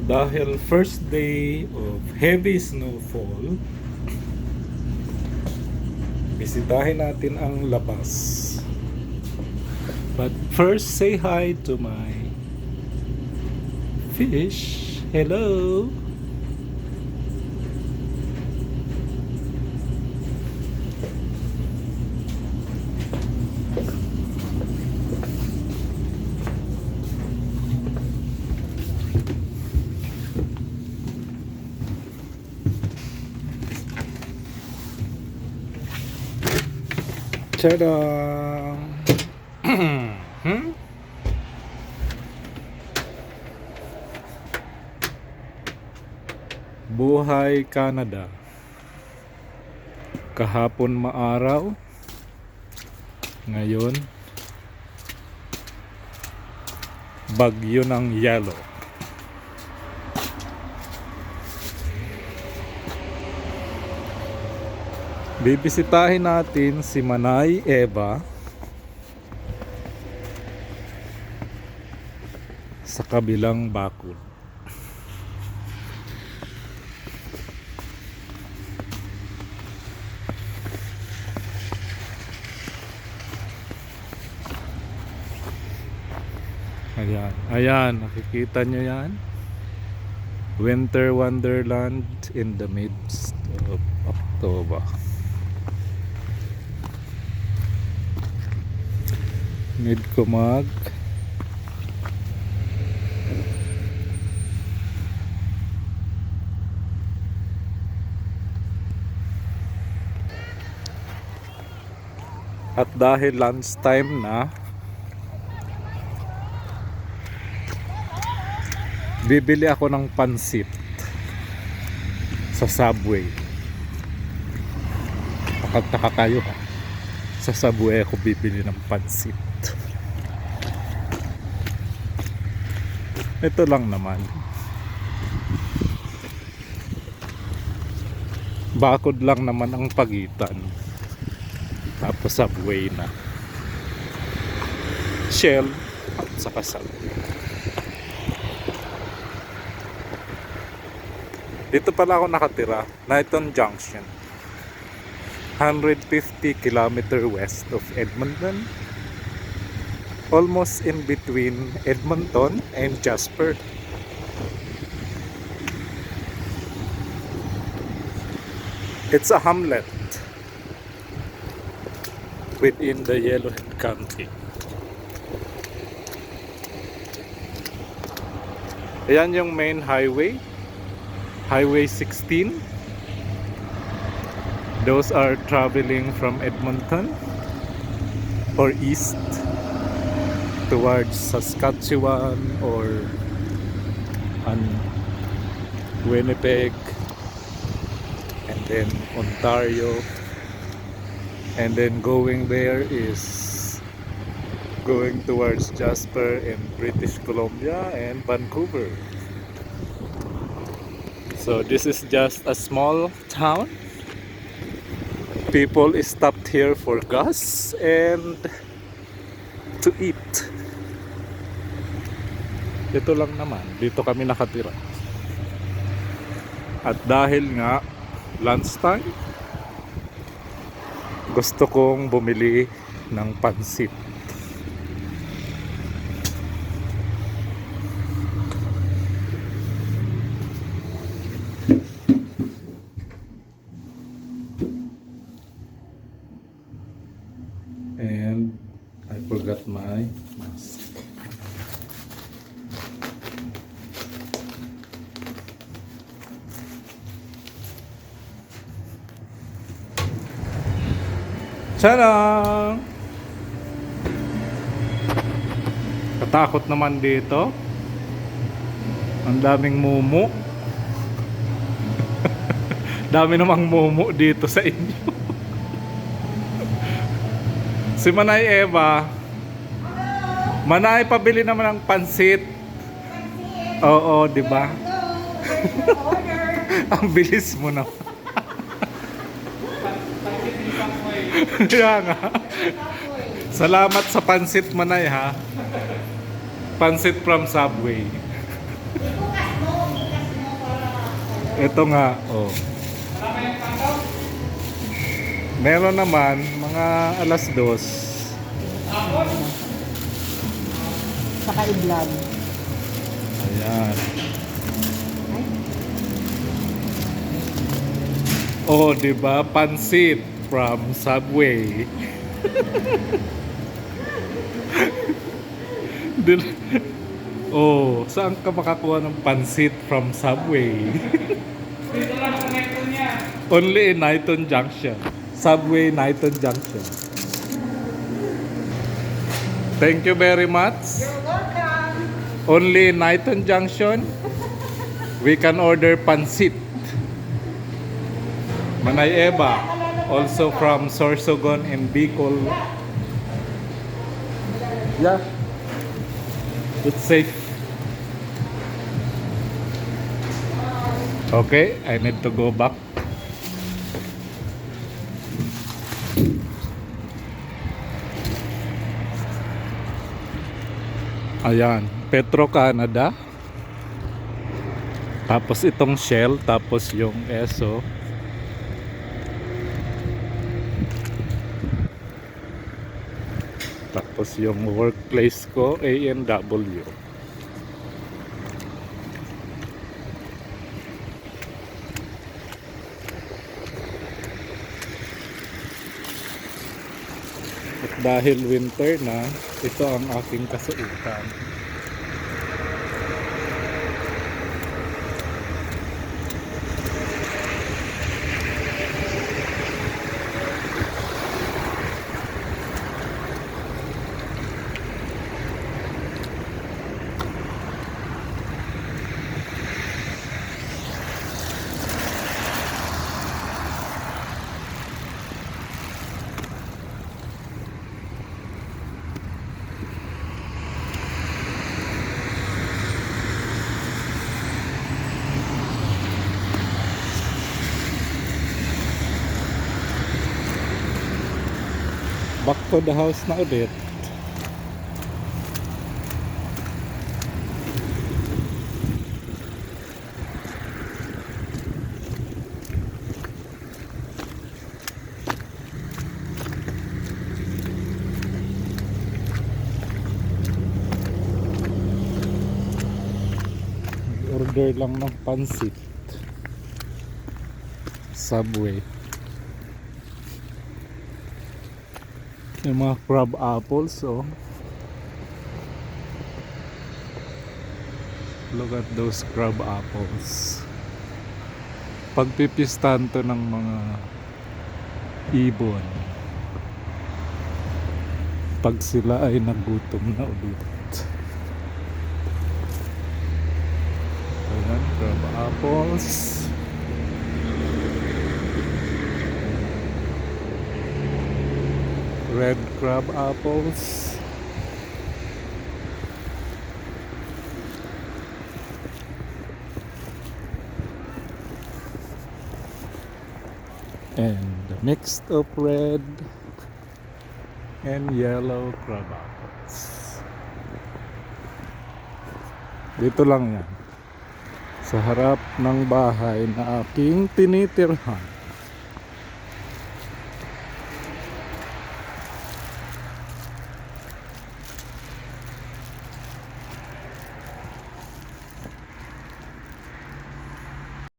Dahil first day of heavy snowfall, bisitahin natin ang labas. But first, say hi to my fish. Hello! Tada! Hmm? Buhay Canada. Kahapon maaraw. Ngayon, bagyo ng yellow. Bibisitahin natin si Manay Eva sa kabilang bakod. Ayan, ayan, nakikita nyo yan? Winter Wonderland in the midst of October. Need ko mag at dahil lunchtime na, bibili ako ng pansit sa Subway. Takag-taka kayo ha. Sa Subway ako bibili ng pansit. Ito lang naman. Bakod lang naman ang pagitan. Tapos Subway na. Shell at saka Subway. Dito pala ako nakatira, Knighton Junction. 150 km west of Edmonton. Almost in between Edmonton and Jasper. It's a hamlet within the Yellowhead County. Ayan yung main highway, Highway 16. Those are traveling from Edmonton or east towards Saskatchewan or Winnipeg, and then Ontario, and then going there is going towards Jasper and British Columbia and Vancouver. So this is just a small town. People stopped here for gas and to eat. Ito lang naman, dito kami nakatira. At dahil nga lunchtime, gusto kong bumili ng pansit. And I forgot my mask. Tadang! Katakot naman dito. Ang daming mumu. Dami namang mumu dito sa inyo. Si Manay Eva. Manay, pabili naman ng pansit. Oo, di ba? Ang bilis mo na. Kaya nga. Salamat sa pansit, Manay, ha. Pansit from Subway. Ito nga, oh. Meron naman, mga alas 2. Saka i-vlog. Ayan. Ay, Oh, di ba? Pansit from Subway. Dil- oh, saan ka makakuha ng pansit from Subway? Only in Nighton Junction. Subway Nighton Junction. Thank you very much. you're welcome. Only in Nighton Junction. We can order pansit. Manay Eba, also from Sorsogon and Bicol. Yeah. It's safe. Okay, I need to go back. Ayan, Petro Canada. Tapos itong Shell, tapos yung ESO. Tapos yung workplace ko, A&W. At dahil winter na, ito ang aking kasuotan. Back to the house na ulit. Order lang ng pansit. Subway. Yung mga crab apples, oh. Look at those crab apples. Pagpipistan to ng mga ibon. Pag sila ay nagutom na ulit. Ayan, crab apples. Red crab apples. And the mix of red and yellow crab apples. Dito lang yan. Sa harap ng bahay na aking tinitirhan.